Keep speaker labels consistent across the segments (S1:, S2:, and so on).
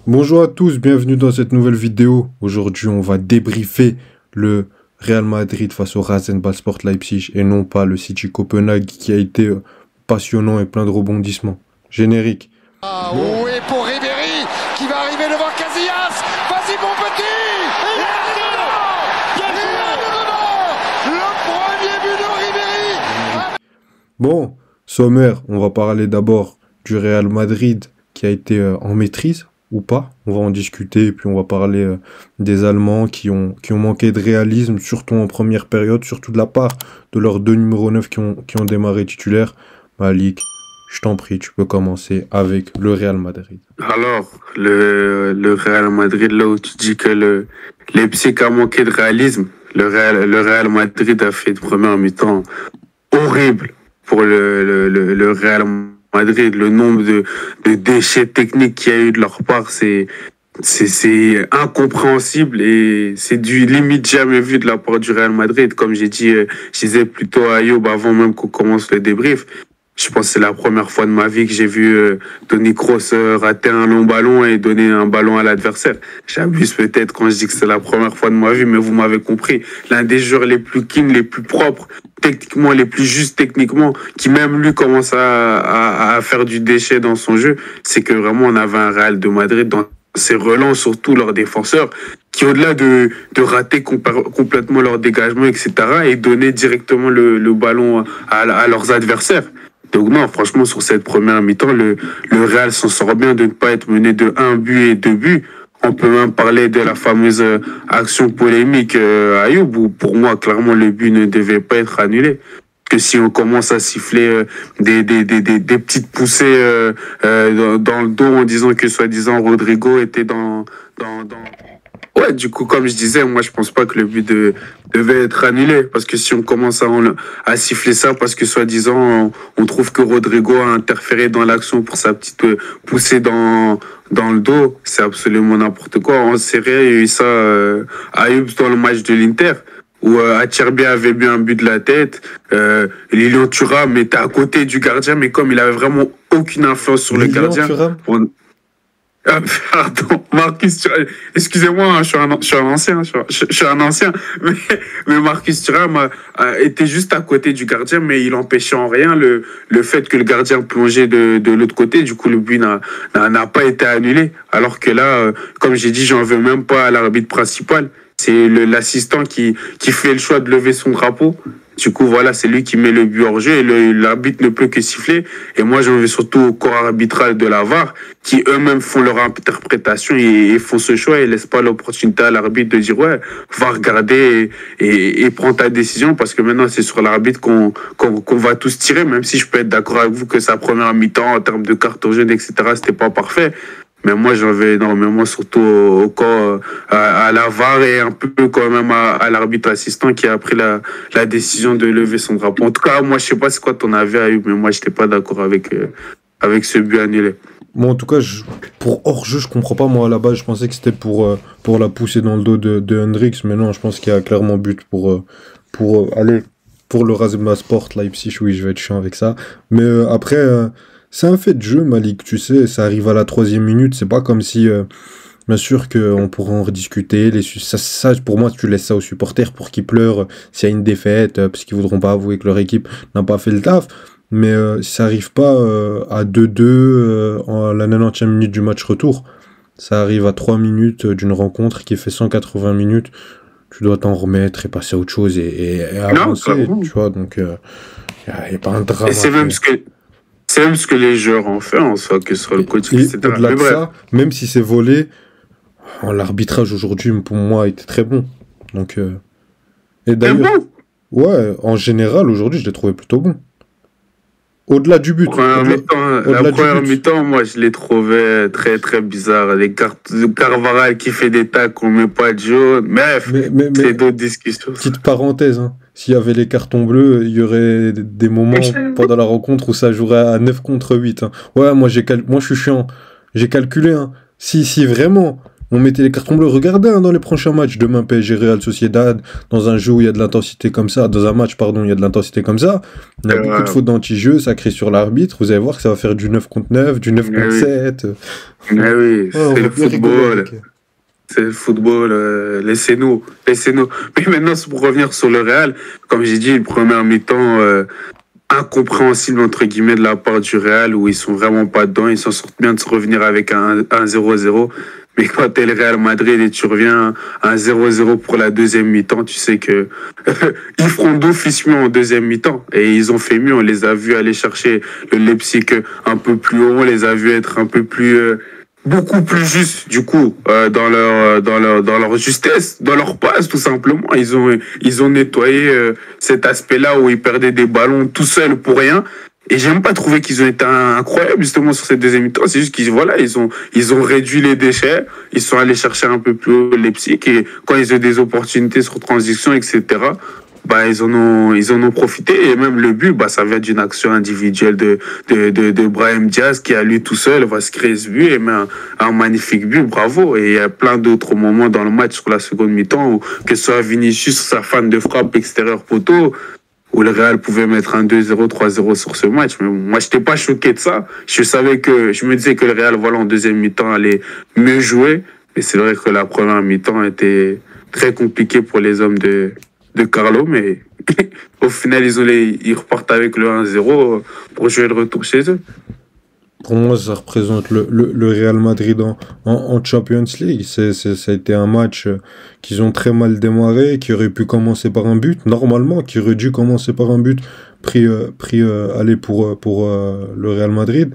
S1: Bonjour à tous, bienvenue dans cette nouvelle vidéo. Aujourd'hui, on va débriefer le Real Madrid face au Rasenballsport Leipzig et non pas le City Copenhague qui a été passionnant et plein de rebondissements. Générique.
S2: Oui, pour Ribéry qui va arriver devant Casillas. Vas-y mon petit. Et le premier but de Ribéry.
S1: Bon, sommaire, on va parler d'abord du Real Madrid qui a été en maîtrise ou pas. On va en discuter et puis on va parler des Allemands qui ont manqué de réalisme, surtout en première période, surtout de la part de leurs deux numéros 9 qui ont démarré titulaires. Malik, je t'en prie, tu peux commencer avec le Real Madrid.
S3: Alors, le Real Madrid, là où tu dis que le Leipzig a manqué de réalisme, le Real Madrid a fait une première mi-temps horrible pour le Real Madrid. Le nombre de déchets techniques qu'il y a eu de leur part, c'est incompréhensible et c'est du limite jamais vu de la part du Real Madrid. Comme j'ai dit, je disais plutôt à Ayoub avant même qu'on commence le débrief. Je pense que c'est la première fois de ma vie que j'ai vu Toni Kroos rater un long ballon et donner un ballon à l'adversaire. J'abuse peut-être quand je dis que c'est la première fois de ma vie, mais vous m'avez compris. L'un des joueurs les plus clean, les plus propres, techniquement, les plus justes techniquement, qui même lui commence à faire du déchet dans son jeu, c'est que vraiment on avait un Real de Madrid dans ses relents, surtout leurs défenseurs, qui au-delà de rater complètement leur dégagement, etc., et donner directement le ballon à leurs adversaires. Donc non, franchement, sur cette première mi-temps, le Real s'en sort bien de ne pas être mené de 1 but et 2 buts. On peut même parler de la fameuse action polémique à Ayoub, où pour moi, clairement, le but ne devait pas être annulé. Que si on commence à siffler des petites poussées dans le dos en disant que soi-disant Rodrigo était dans... Ouais, du coup, comme je disais, moi, je pense pas que le but devait être annulé. Parce que si on commence à siffler ça, parce que soi-disant, on trouve que Rodrigo a interféré dans l'action pour sa petite poussée dans le dos, c'est absolument n'importe quoi. En série, il y a eu ça à Ayoub dans le match de l'Inter, où Acerbi avait bu un but de la tête. Lilian Thuram était à côté du gardien, mais comme il avait vraiment aucune influence sur le gardien... Pardon, Marcus Thuram, excusez-moi, hein, je suis un ancien, je suis un ancien, mais Marcus Thuram était juste à côté du gardien, mais il empêchait en rien le fait que le gardien plongeait de l'autre côté. Du coup, le but n'a pas été annulé. Alors que là, comme j'ai dit, j'en veux même pas à l'arbitre principal. C'est l'assistant qui fait le choix de lever son drapeau. Du coup, voilà, c'est lui qui met le but hors jeu et l'arbitre ne peut que siffler. Et moi, j'en veux surtout au corps arbitral de la VAR qui eux-mêmes font leur interprétation et font ce choix et laissent pas l'opportunité à l'arbitre de dire ouais, va regarder et prends ta décision parce que maintenant, c'est sur l'arbitre qu'on va tous tirer, même si je peux être d'accord avec vous que sa première mi-temps en termes de carton jaune, etc., c'était pas parfait. Mais moi, j'en veux énormément, surtout au corps, à la VAR et un peu quand même à l'arbitre assistant qui a pris la décision de lever son drapeau. En tout cas, moi, je sais pas c'est quoi ton avis, Ayoub, mais moi, j'étais pas d'accord avec ce but annulé.
S1: Moi, en tout cas, pour hors-jeu, je comprends pas. Moi, à la base, je pensais que c'était pour la pousser dans le dos de Hendrix, mais non, je pense qu'il y a clairement but pour le Rasenballsport Leipzig. Oui, je vais être chiant avec ça. Mais après... c'est un fait de jeu, Malik, tu sais, ça arrive à la 3e minute, c'est pas comme si, bien sûr qu'on pourra en rediscuter, ça, pour moi, tu laisses ça aux supporters pour qu'ils pleurent s'il y a une défaite, parce qu'ils voudront pas avouer que leur équipe n'a pas fait le taf, mais si ça arrive pas à 2-2 à la 90e minute du match retour, ça arrive à 3 minutes d'une rencontre qui fait 180 minutes, tu dois t'en remettre et passer à autre chose et avancer, tu vois, donc y a pas un drame.
S3: Et c'est même ce que les joueurs ont fait en soi, que ce soit le coach, etc.
S1: Au-delà de ça, même si c'est volé, l'arbitrage aujourd'hui, pour moi, était très bon. Donc, et d'ailleurs, ouais, en général, aujourd'hui, je l'ai trouvé plutôt bon. Au-delà du but.
S3: La première mi-temps, moi, je l'ai trouvé très, très bizarre. Les cartes de Carvajal qui fait des tacles, on ne met pas de jaune. Bref, c'est d'autres discussions.
S1: Petite parenthèse, hein. S'il y avait les cartons bleus, il y aurait des moments pendant la rencontre où ça jouerait à 9 contre 8. Hein. Ouais, moi je suis chiant. J'ai calculé. Hein. Si vraiment on mettait les cartons bleus. Regardez dans les prochains matchs, demain PSG Real Sociedad, dans un jeu où il y a de l'intensité comme ça, dans un match, pardon, il y a de l'intensité comme ça, il y a beaucoup de fautes d'anti-jeu, ça crie sur l'arbitre, vous allez voir que ça va faire du 9 contre 9, du 9 contre 7.
S3: Mais oui, c'est le football. C'est le football, laissez-nous. Mais maintenant, pour revenir sur le Real, comme j'ai dit, une première mi-temps incompréhensible, entre guillemets, de la part du Real, où ils sont vraiment pas dedans. Ils s'en sortent bien de se revenir avec un 0-0. Mais quand t'es le Real Madrid et tu reviens à un 0-0 pour la deuxième mi-temps, tu sais que ils feront d'office mieux en deuxième mi-temps. Et ils ont fait mieux. On les a vus aller chercher le Leipzig un peu plus haut. On les a vus être un peu plus... beaucoup plus juste du coup dans leur justesse, dans leur passe tout simplement. Ils ont nettoyé cet aspect-là où ils perdaient des ballons tout seuls pour rien. Et j'ai même pas trouvé qu'ils ont été incroyables justement sur cette deuxième mi-temps. C'est juste qu'ils ils ont réduit les déchets. Ils sont allés chercher un peu plus haut Leipzig et quand ils ont des opportunités sur transition, etc. Bah, ils en ont profité et même le but, bah, ça vient d'une action individuelle de Brahim Diaz qui a lui tout seul va se créer ce but et met un magnifique but, bravo. Et il y a plein d'autres moments dans le match sur la seconde mi-temps où, que ce soit Vinicius, sa fan de frappe extérieur poteau, où le Real pouvait mettre un 2-0, 3-0 sur ce match. Mais moi, j'étais pas choqué de ça. Je me disais que le Real, voilà, en deuxième mi-temps, allait mieux jouer. Et c'est vrai que la première mi-temps était très compliquée pour les hommes de Carlo, mais au final, ils repartent avec le 1-0 pour jouer le retour chez eux.
S1: Pour moi, ça représente le Real Madrid en Champions League. Ça a été un match qu'ils ont très mal démarré, qui aurait pu commencer par un but, normalement, qui aurait dû commencer par un but pris aller pour le Real Madrid.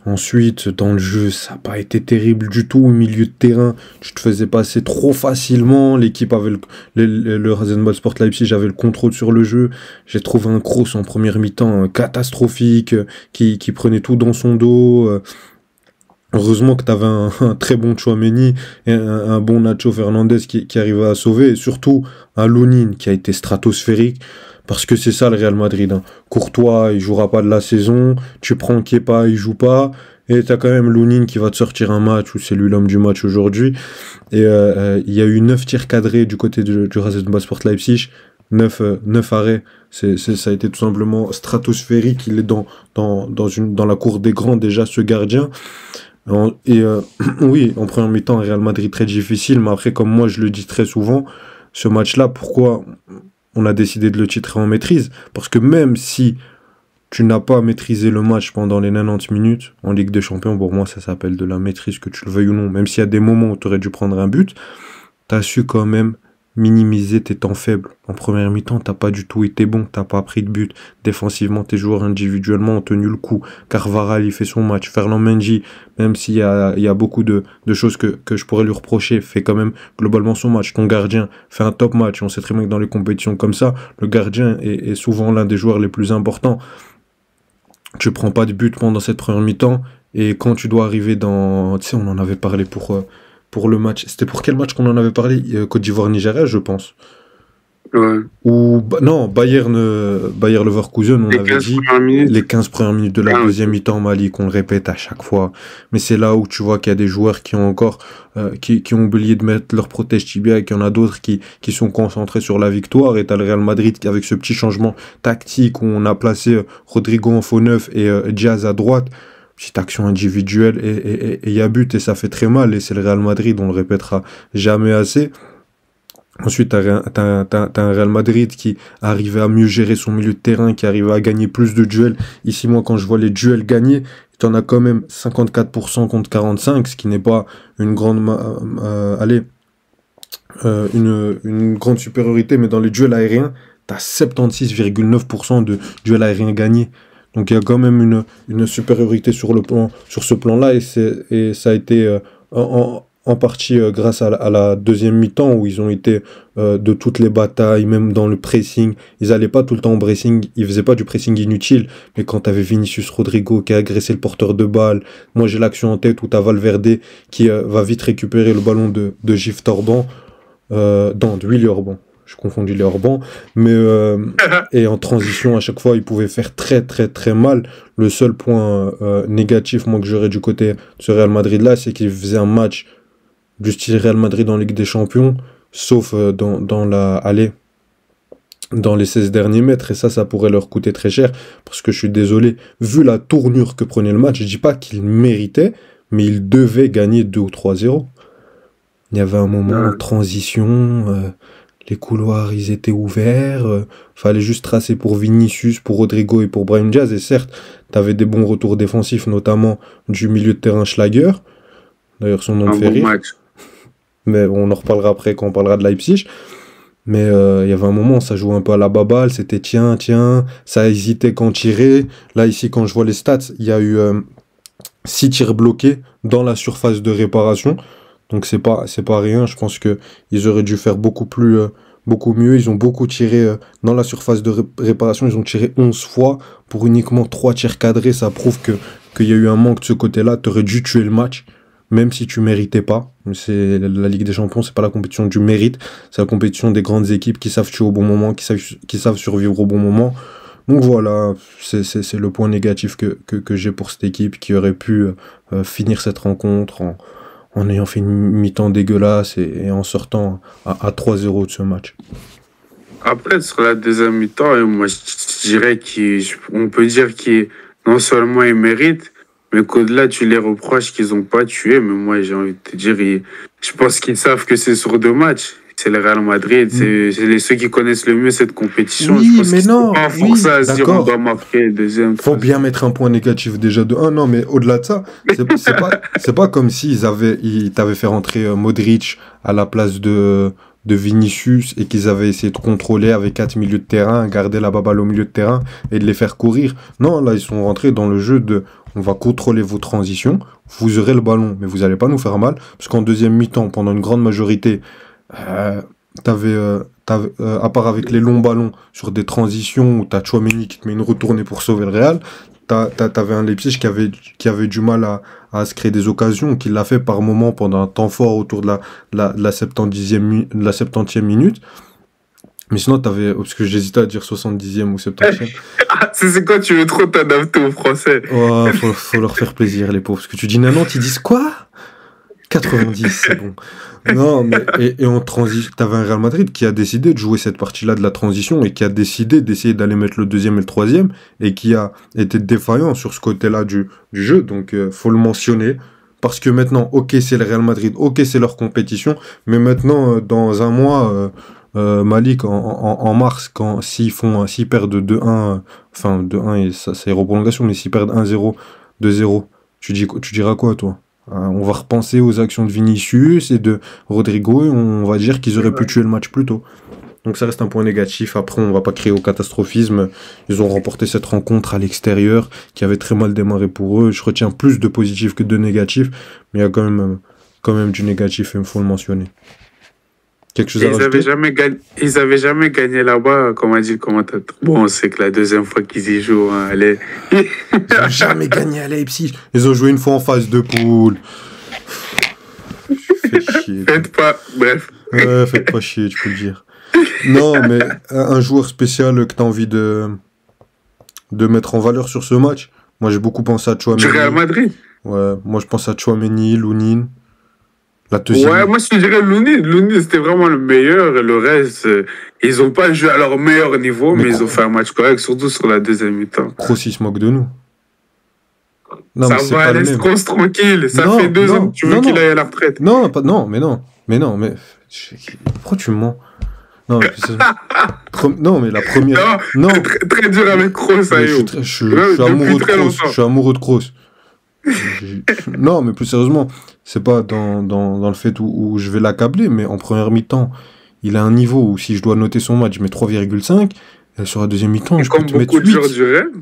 S1: Ensuite, dans le jeu, ça n'a pas été terrible du tout. Au milieu de terrain, tu te faisais passer trop facilement. L'équipe avait le Rasenballsport Leipzig avait le contrôle sur le jeu. J'ai trouvé un Kroos en première mi-temps catastrophique, qui prenait tout dans son dos. Heureusement que tu avais un très bon Tchouaméni et un bon Nacho Fernandez qui arrivait à sauver. Et surtout, un Lunin qui a été stratosphérique. Parce que c'est ça le Real Madrid. Hein. Courtois, il jouera pas de la saison. Tu prends Kepa, il joue pas. Et t'as quand même Lunin qui va te sortir un match où c'est lui l'homme du match aujourd'hui. Et il y a eu 9 tirs cadrés du côté du Rasenballsport Leipzig. 9 arrêts. Ça a été tout simplement stratosphérique. Il est dans la cour des grands déjà, ce gardien. Oui, en première mi-temps, Real Madrid très difficile. Mais après, comme moi je le dis très souvent, ce match-là, pourquoi on a décidé de le titrer en maîtrise? Parce que même si tu n'as pas maîtrisé le match pendant les 90 minutes, en Ligue des Champions, pour moi ça s'appelle de la maîtrise, que tu le veuilles ou non. Même s'il y a des moments où tu aurais dû prendre un but, tu as su quand même minimiser tes temps faibles. En première mi-temps, t'as pas du tout été bon, t'as pas pris de but. Défensivement, tes joueurs individuellement ont tenu le coup. Carvajal, il fait son match. Ferland Mendy, même s'il y a beaucoup de choses que je pourrais lui reprocher, fait quand même globalement son match. Ton gardien fait un top match. On sait très bien que dans les compétitions comme ça, le gardien est souvent l'un des joueurs les plus importants. Tu prends pas de but pendant cette première mi-temps, et quand tu dois arriver dans... Tu sais, on en avait parlé pour le match. C'était pour quel match qu'on en avait parlé? Côte d'Ivoire-Nigeria, je pense.
S3: Ouais.
S1: Ou non, Bayer Leverkusen, on avait dit les 15 premières minutes de la deuxième mi-temps Mali, qu'on le répète à chaque fois. Mais c'est là où tu vois qu'il y a des joueurs qui ont encore qui ont oublié de mettre leur protège tibia, et qu'il y en a d'autres qui sont concentrés sur la victoire. Et t'as le Real Madrid avec ce petit changement tactique où on a placé Rodrigo en faux neuf et Diaz à droite. Petite action individuelle et il y a but, et ça fait très mal, et c'est le Real Madrid, on le répétera jamais assez. Ensuite, t'as un Real Madrid qui arrivait à mieux gérer son milieu de terrain, qui arrivait à gagner plus de duels. Ici, moi, quand je vois les duels gagnés, t'en as quand même 54% contre 45%, ce qui n'est pas une grande une grande supériorité, mais dans les duels aériens, t'as 76,9% de duels aériens gagnés. Donc il y a quand même une supériorité sur ce plan-là, et ça a été en partie grâce à la deuxième mi-temps, où ils ont été de toutes les batailles, même dans le pressing. Ils allaient pas tout le temps au pressing, ils faisaient pas du pressing inutile, mais quand t'avais Vinicius Rodrigo qui a agressé le porteur de balle, moi j'ai l'action en tête où t'as Valverde qui va vite récupérer le ballon de Gif Torban, de Willy Orban. Je confonds les Orban, mais et en transition à chaque fois il pouvait faire très très très mal. Le seul point négatif moi que j'aurais du côté de ce Real Madrid là, c'est qu'il faisait un match du style Real Madrid en Ligue des Champions, sauf dans les 16 derniers mètres, et ça pourrait leur coûter très cher, parce que je suis désolé, vu la tournure que prenait le match, je dis pas qu'ils méritaient, mais ils devaient gagner 2 ou 3-0. Il y avait un moment en transition, les couloirs ils étaient ouverts, fallait juste tracer pour Vinicius, pour Rodrigo et pour Brahim Diaz, et certes, t'avais des bons retours défensifs, notamment du milieu de terrain Schlager, d'ailleurs son nom me fait rire, mais on en reparlera après quand on parlera de Leipzig. Mais il y avait un moment, ça jouait un peu à la baballe, c'était tiens, ça hésitait quand tirer. Là, ici, quand je vois les stats, il y a eu 6 tirs bloqués dans la surface de réparation. Donc c'est pas rien, je pense qu'ils auraient dû faire beaucoup mieux. Ils ont beaucoup tiré dans la surface de réparation, ils ont tiré 11 fois pour uniquement 3 tirs cadrés. Ça prouve qu'il y a eu un manque de ce côté-là, tu aurais dû tuer le match. Même si tu méritais pas. C'est la Ligue des Champions, c'est pas la compétition du mérite, c'est la compétition des grandes équipes qui savent tuer au bon moment, qui savent survivre au bon moment. Donc voilà, c'est le point négatif que j'ai pour cette équipe, qui aurait pu finir cette rencontre en ayant fait une mi-temps dégueulasse et en sortant à 3-0 de ce match.
S3: Après, sur la deuxième mi-temps, moi je dirais qu'on peut dire qu'ils non seulement ils méritent, mais qu'au-delà, tu les reproches qu'ils n'ont pas tué. Mais moi, j'ai envie de te dire, je pense qu'ils savent que c'est sur 2 matchs. C'est le Real Madrid, c'est ceux qui connaissent le mieux cette compétition.
S1: Oui,
S3: je pense
S1: mais non,
S3: pas forcer à se dire on doit marquer le deuxième.
S1: Faut bien mettre un point négatif déjà de 1. Non, mais au-delà de ça, c'est pas comme s'ils t'avaient fait rentrer Modric à la place de Vinicius et qu'ils avaient essayé de contrôler avec 4 milieux de terrain, garder la baballe au milieu de terrain et de les faire courir. Non, là, ils sont rentrés dans le jeu de on va contrôler vos transitions, vous aurez le ballon, mais vous n'allez pas nous faire mal, parce qu'en deuxième mi-temps, pendant une grande majorité, à part avec les longs ballons sur des transitions où t'as Tchouaméni qui te met une retournée pour sauver le Real, t'avais un Leipzig qui avait du mal à se créer des occasions, qui l'a fait par moment pendant un temps fort autour de la 70e minute. Mais sinon, parce que j'hésitais à dire 70e ou 70e.
S3: C'est quoi, tu veux trop t'adapter aux Français?
S1: Ouais, faut leur faire plaisir, les pauvres. Parce que tu dis 90, ils disent quoi? 90, c'est bon. Non, mais, et en transition, t'avais un Real Madrid qui a décidé de jouer cette partie-là de la transition et qui a décidé d'essayer d'aller mettre le deuxième et le troisième et qui a été défaillant sur ce côté-là du jeu. Donc, faut le mentionner. Parce que maintenant, ok, c'est le Real Madrid, ok, c'est leur compétition, mais maintenant, dans un mois, Malik, en mars, s'ils perdent 2-1, enfin 2-1 et ça c'est reprolongation, mais s'ils perdent 1-0, 2-0, tu diras quoi, toi? On va repenser aux actions de Vinicius et de Rodrigo et on va dire qu'ils auraient pu tuer le match plus tôt. Donc ça reste un point négatif. Après, on va pas crier au catastrophisme. Ils ont remporté cette rencontre à l'extérieur qui avait très mal démarré pour eux. Je retiens plus de positifs que de négatifs, mais il y a quand même du négatif et il faut le mentionner. Quelque chose à rajouter?
S3: Ils avaient jamais gagné là-bas, comme a dit le commentateur. Bon, c'est que la deuxième fois qu'ils y jouent, hein,
S1: Ils n'ont jamais gagné à Leipzig. Ils ont joué une fois en phase de poule. Faites chier.
S3: Bref.
S1: Ouais, faites pas chier, tu peux le dire. Non, mais un joueur spécial que tu as envie de mettre en valeur sur ce match. Moi, j'ai beaucoup pensé à Tchouaméni.
S3: Du Real Madrid?
S1: Ouais, moi je pense à Tchouaméni, Lounine.
S3: Ouais, moi je dirais Lounine. Lounine, c'était vraiment le meilleur. Et le reste, ils n'ont pas joué à leur meilleur niveau, mais ils ont fait un match correct, surtout sur la deuxième mi-temps.
S1: Kroos, il se moque de nous.
S3: Non, ça va, laisse Kroos tranquille. Ça fait 2 ans que tu veux qu'il aille à la retraite.
S1: Non, mais pourquoi tu me mens? Non, mais la première.
S3: Non. Très dur avec Kroos, Ayo.
S1: Je suis amoureux de Kroos. Non, mais plus sérieusement, c'est pas dans le fait où je vais l'accabler, mais en première mi-temps, il a un niveau où si je dois noter son match, je mets 3,5. Et sur la deuxième mi-temps, je peux te mettre 8.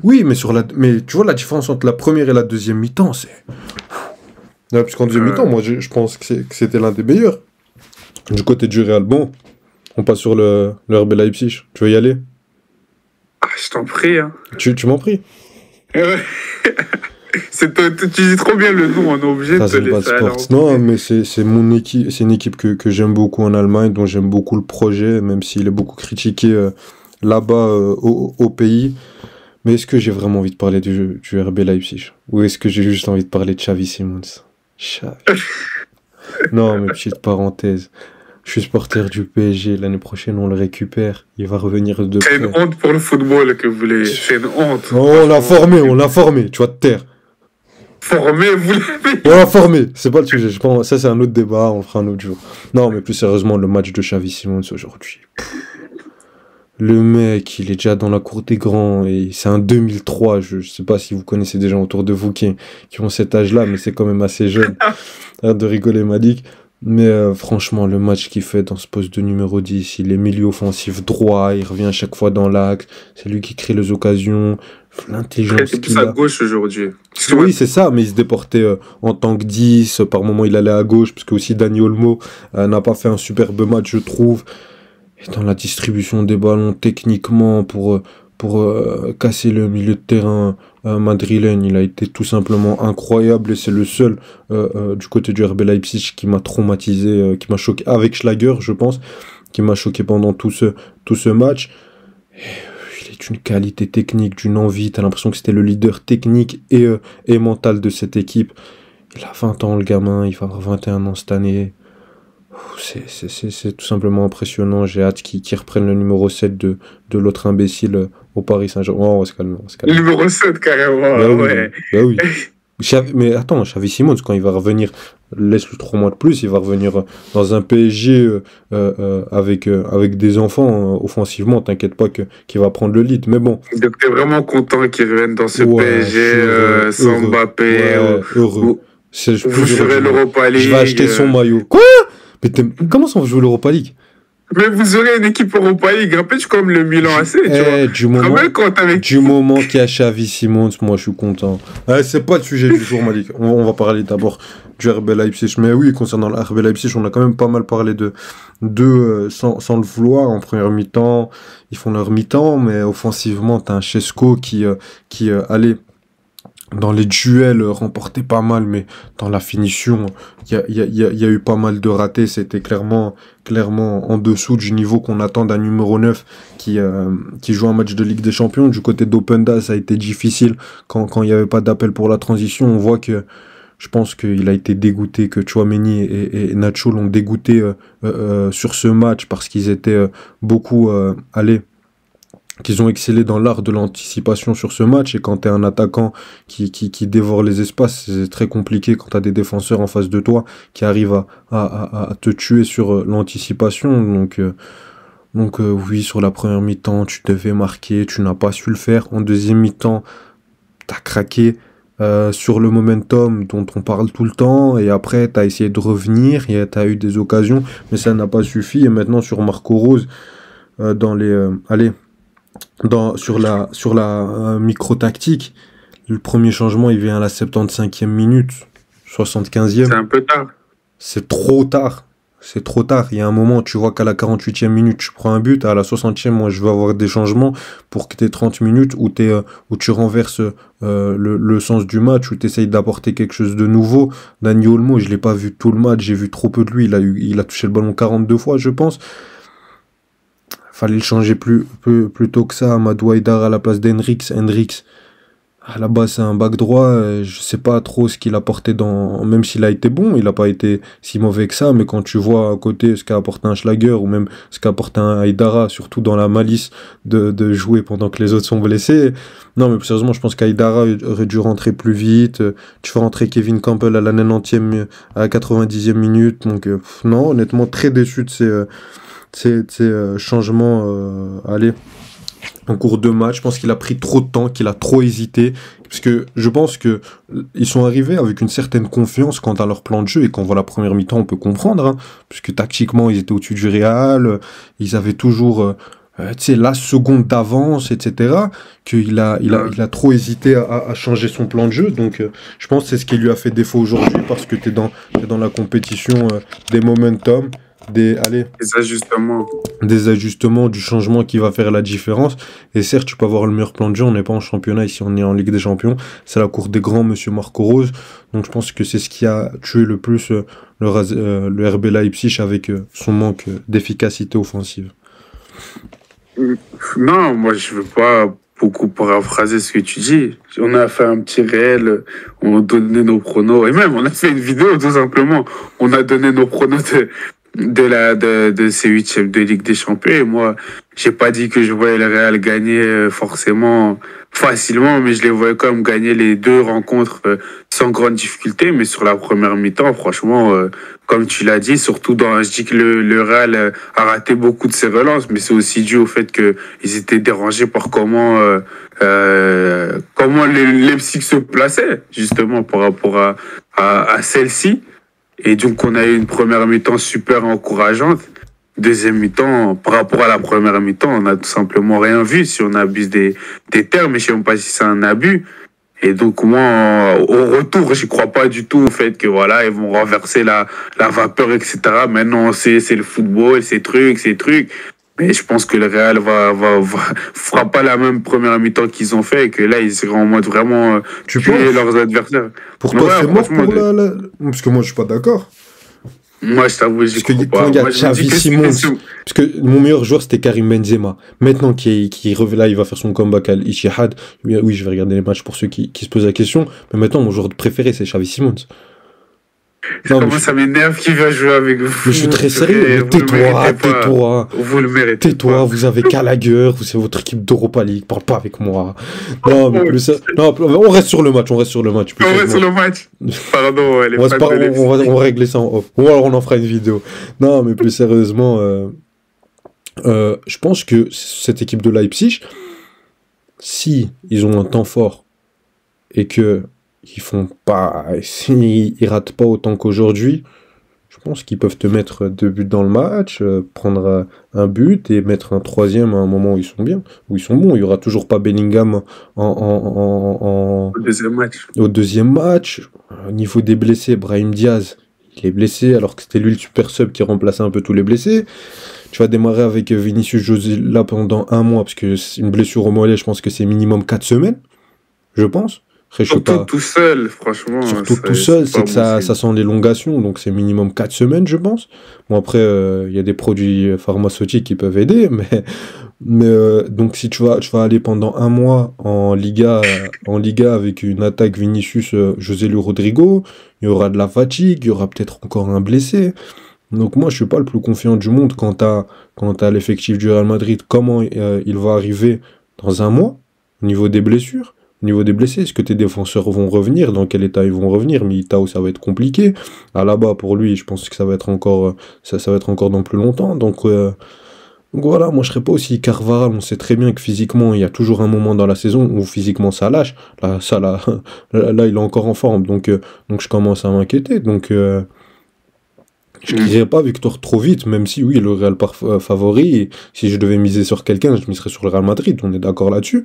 S1: Oui, mais tu vois la différence entre la première et la deuxième mi-temps, c'est. Ouais, puisqu'en deuxième mi-temps, moi je pense que c'était l'un des meilleurs. Du côté du Real, bon, on passe sur le RB Leipzig. Tu veux y aller?
S3: Je t'en prie. Hein.
S1: Tu m'en pries.
S3: Tu dis trop bien le nom, on est obligé de te laisser aller.
S1: Non, mais c'est mon équipe, c'est une équipe que j'aime beaucoup en Allemagne, dont j'aime beaucoup le projet, même s'il est beaucoup critiqué là-bas au pays. Mais est-ce que j'ai vraiment envie de parler du RB Leipzig? Ou est-ce que j'ai juste envie de parler de Xavi Simons? Non, mais petite parenthèse. Je suis supporter du PSG. L'année prochaine, on le récupère. Il va revenir de
S3: C'est une
S1: près.
S3: honte pour le football que vous voulez. C'est une honte.
S1: Oh, on l'a formé. Tu vas te taire.
S3: Formé, vous l'avez.
S1: On l'a formé. C'est pas le sujet. Je pense, ça, c'est un autre débat. On le fera un autre jour. Non, mais plus sérieusement, le match de Xavi Simons aujourd'hui. Le mec, il est déjà dans la cour des grands et c'est un 2003. Je sais pas si vous connaissez des gens autour de vous qui ont cet âge-là, mais c'est quand même assez jeune. Arrête de rigoler, Malik. Mais franchement, le match qu'il fait dans ce poste de numéro 10, il est milieu offensif droit, il revient à chaque fois dans l'axe, c'est lui qui crée les occasions, l'intelligence
S3: C'est plus
S1: qu'il
S3: à
S1: a.
S3: gauche aujourd'hui.
S1: Oui, c'est ça, mais il se déportait en tant que 10, par moment il allait à gauche, parce que aussi Dani Olmo n'a pas fait un superbe match, je trouve. Et dans la distribution des ballons, techniquement, pour casser le milieu de terrain madrilène, il a été tout simplement incroyable et c'est le seul du côté du RB Leipzig qui m'a traumatisé, qui m'a choqué, avec Schlager, je pense, qui m'a choqué pendant tout ce match. Il est d'une qualité technique, d'une envie, t'as l'impression que c'était le leader technique et mental de cette équipe. Il a 20 ans, le gamin, il va avoir 21 ans cette année. C'est tout simplement impressionnant. J'ai hâte qu'ils reprennent le numéro 7 de l'autre imbécile au Paris Saint-Germain. Oh, on va se calmer, on va se calmer.
S3: Numéro 7, carrément.
S1: Bah oui,
S3: Ouais.
S1: bah oui. Mais attends, Xavi Simons, quand il va revenir, laisse-le 3 mois de plus, il va revenir dans un PSG avec des enfants offensivement. T'inquiète pas qu'il va prendre le lead. Mais bon,
S3: Donc, t'es vraiment content qu'ils reviennent dans ce
S1: ouais,
S3: PSG
S1: je suis heureux,
S3: sans
S1: heureux.
S3: Mbappé.
S1: Ouais, heureux.
S3: Vous,
S1: C'est le
S3: vous
S1: plus heureux
S3: jouerez
S1: du monde.
S3: l'Europa League.
S1: Je vais acheter son maillot. Quoi? Mais comment ça on va jouer l'Europa League?
S3: Mais vous aurez une équipe Europa League. Rappelle-tu comme le Milan AC, tu vois.
S1: Du moment qu'il y a Xavi Simons, moi je suis content. C'est pas le sujet du jour, Malik. On va parler d'abord du RB Leipzig. Mais oui, concernant le RB Leipzig, on a quand même pas mal parlé sans le vouloir. En première mi-temps, ils font leur mi-temps, mais offensivement, t'as un Šeško qui allait dans les duels remportait pas mal, mais dans la finition, il y a eu pas mal de ratés. C'était clairement en dessous du niveau qu'on attend d'un numéro 9 qui joue un match de Ligue des Champions. Du côté d'Openda, ça a été difficile quand il n'y avait pas d'appel pour la transition. On voit que je pense qu'il a été dégoûté, que Tchouaméni et Nacho l'ont dégoûté sur ce match parce qu'ils étaient beaucoup qu'ils ont excellé dans l'art de l'anticipation sur ce match. Et quand tu es un attaquant qui dévore les espaces, c'est très compliqué quand tu as des défenseurs en face de toi qui arrivent à te tuer sur l'anticipation. Donc oui, sur la première mi-temps, tu devais marquer, tu n'as pas su le faire. En deuxième mi-temps, tu as craqué sur le momentum dont on parle tout le temps. Et après, tu as essayé de revenir, tu as eu des occasions, mais ça n'a pas suffi. Et maintenant, sur Marco Rose, sur la micro-tactique, le premier changement, il vient à la 75e minute, 75e.
S3: C'est un peu tard.
S1: C'est trop tard. C'est trop tard. Il y a un moment, tu vois qu'à la 48e minute, tu prends un but. À la 60e, moi, je veux avoir des changements pour que tu aies 30 minutes où tu renverses le sens du match, où tu essayes d'apporter quelque chose de nouveau. Dani Olmo, je l'ai pas vu tout le match. J'ai vu trop peu de lui. Il a touché le ballon 42 fois, je pense. Fallait le changer plus tôt que ça. Amadou Haïdara à la place d'Hendrix. Hendrix, à la base, c'est un back droit. Je sais pas trop ce qu'il a apporté même s'il a été bon, il a pas été si mauvais que ça. Mais quand tu vois à côté ce qu'a apporté un Schlager ou même ce qu'a apporté un Haïdara, surtout dans la malice de jouer pendant que les autres sont blessés. Non, mais sérieusement, je pense qu'Haïdara aurait dû rentrer plus vite. Tu fais rentrer Kevin Campbell à la 90e, à la 90e minute. Donc, non, honnêtement, très déçu de ces changements en cours de match. Je pense qu'il a pris trop de temps, qu'il a trop hésité, parce que je pense que ils sont arrivés avec une certaine confiance quant à leur plan de jeu, et quand on voit la première mi-temps, on peut comprendre, hein, puisque tactiquement, ils étaient au-dessus du Real, ils avaient toujours la seconde d'avance, etc., qu'il a trop hésité à changer son plan de jeu. Donc je pense que c'est ce qui lui a fait défaut aujourd'hui, parce que t'es dans la compétition des momentum, des ajustements, du changement qui va faire la différence. Et certes, tu peux avoir le meilleur plan de jeu, on n'est pas en championnat ici, on est en Ligue des Champions, c'est la cour des grands, monsieur Marco Rose. Donc je pense que c'est ce qui a tué le plus le RB Leipzig, avec son manque d'efficacité offensive.
S3: Non, moi je veux pas beaucoup paraphraser ce que tu dis. On a fait un petit réel, on a donné nos pronos, et même on a fait une vidéo tout simplement. On a donné nos pronos de ces huitièmes de Ligue des Champions. Et moi, j'ai pas dit que je voyais le Real gagner forcément facilement, mais je les voyais quand même gagner les deux rencontres sans grande difficulté. Mais sur la première mi-temps, franchement, comme tu l'as dit, surtout je dis que le Real a raté beaucoup de ses relances, mais c'est aussi dû au fait qu'ils étaient dérangés par comment Leipzig se plaçait justement par rapport à celle-ci. Et donc, on a eu une première mi-temps super encourageante. Deuxième mi-temps, par rapport à la première mi-temps, on n'a tout simplement rien vu. Si on abuse des termes, mais je ne sais même pas si c'est un abus. Et donc, moi, au retour, je ne crois pas du tout au fait que, voilà, ils vont renverser la vapeur, etc. Maintenant, c'est le football, ces trucs. Mais je pense que le Real fera pas la même première mi-temps qu'ils ont fait et que là, ils seront en mode vraiment tuer leurs adversaires.
S1: Pour toi, c'est mort pour Parce que moi, je suis pas d'accord.
S3: Moi, je t'avoue, je crois pas.
S1: Quand il y a Xavi Simons, parce que mon meilleur joueur, c'était Karim Benzema. Maintenant là, il va faire son comeback à l'Ittihad. Oui, je vais regarder les matchs pour ceux qui se posent la question. Mais maintenant, mon joueur préféré, c'est Xavi Simons.
S3: Comment ça m'énerve qui va jouer avec vous.
S1: Mais je suis très sérieux. Tais-toi.
S3: Vous le méritez.
S1: Tais-toi, vous avez Gallagher, c'est votre équipe d'Europa League. Parle pas avec moi. Non, mais plus ça. Non, on reste sur le match. On reste sur le match.
S3: Pardon,
S1: on va régler ça en off. Ou alors on en fera une vidéo. Non, mais plus sérieusement, je pense que cette équipe de Leipzig, si ils ont un temps fort et que ils ratent pas autant qu'aujourd'hui, je pense qu'ils peuvent te mettre 2 buts dans le match, prendre un but et mettre un troisième à un moment où ils sont bien, où ils sont bons. Il y aura toujours pas Bellingham
S3: au
S1: deuxième match. Au niveau des blessés, Brahim Diaz, il est blessé alors que c'était lui le super sub qui remplaçait un peu tous les blessés. Tu vas démarrer avec Vinicius José là pendant 1 mois, parce que c'est une blessure au mollet, je pense que c'est minimum 4 semaines, je pense.
S3: Surtout tout seul, franchement.
S1: Surtout tout seul, c'est que ça sent l'élongation, donc c'est minimum 4 semaines, je pense. Bon, après, il y a des produits pharmaceutiques qui peuvent aider, mais donc si tu vas aller pendant 1 mois en Liga avec une attaque Vinicius, José Lu Rodrigo, il y aura de la fatigue, il y aura peut-être encore un blessé. Donc moi, je suis pas le plus confiant du monde quant à l'effectif du Real Madrid, comment il va arriver dans 1 mois, au niveau des blessures. Au niveau des blessés, est-ce que tes défenseurs vont revenir? Dans quel état ils vont revenir? Militao, ça va être compliqué. Là-bas, pour lui, je pense que ça va être encore dans plus longtemps. Donc voilà, moi je serais pas aussi Carvajal. On sait très bien que physiquement, il y a toujours un moment dans la saison où physiquement ça lâche. Là, il est encore en forme. Donc je commence à m'inquiéter. Donc je ne dirais pas victoire trop vite, même si oui, le Real favori. Et si je devais miser sur quelqu'un, je miserais sur le Real Madrid. On est d'accord là-dessus.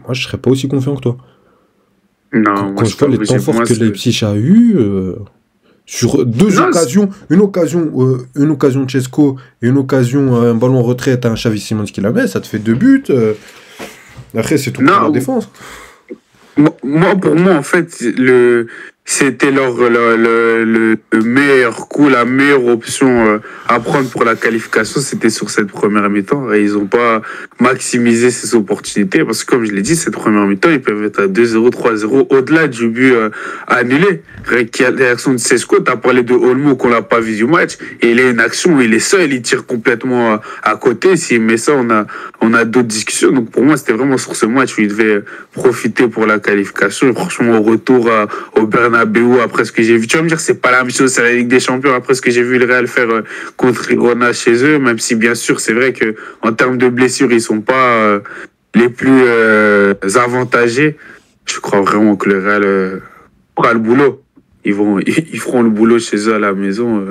S1: Moi, je serais pas aussi confiant que toi.
S3: Non,
S1: quand je vois les temps forts que Leipzig a eu sur 2 occasions, une occasion de Cesco et une occasion, un ballon retraite à un Xavi Simons qui la met, ça te fait 2 buts. Après, c'est tout pour la défense.
S3: Pour moi, en fait, c'était le meilleur coup, la meilleure option à prendre pour la qualification, c'était sur cette première mi-temps. Et ils n'ont pas maximisé ces opportunités parce que, comme je l'ai dit, cette première mi-temps, ils peuvent être à 2-0, 3-0 au-delà du but annulé. Réaction de Sesco, tu as parlé de Olmo qu'on n'a pas vu du match. Et il a une action où il est seul, il tire complètement à côté. S'il met ça, on a d'autres discussions. Donc pour moi, c'était vraiment sur ce match où il devait profiter pour la qualification. Et franchement, au retour au Bernabeu, après ce que j'ai vu, tu vas me dire, c'est pas la même chose, c'est la Ligue des Champions. Après ce que j'ai vu le Real faire contre Girona chez eux, même si bien sûr, c'est vrai que en termes de blessures, ils sont pas les plus avantagés. Je crois vraiment que le Real fera le boulot. Ils feront le boulot chez eux à la maison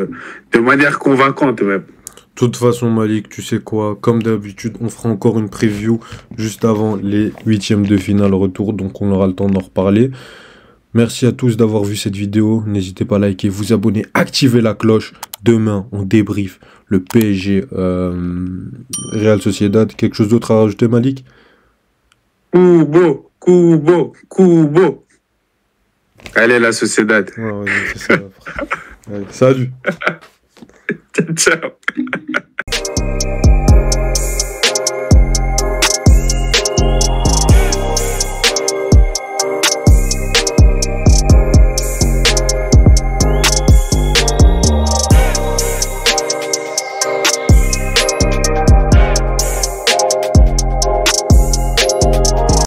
S3: de manière convaincante même.
S1: De toute façon, Malik, tu sais quoi, comme d'habitude, on fera encore une preview juste avant les 8e de finale retour, donc on aura le temps d'en reparler. Merci à tous d'avoir vu cette vidéo, n'hésitez pas à liker, vous abonner, activer la cloche. Demain, on débrief le PSG Real Sociedad. Quelque chose d'autre à rajouter, Malik?
S3: Kubo. Allez, la Sociedad.
S1: Ouais, c'est ça. Allez, salut.
S3: Ciao.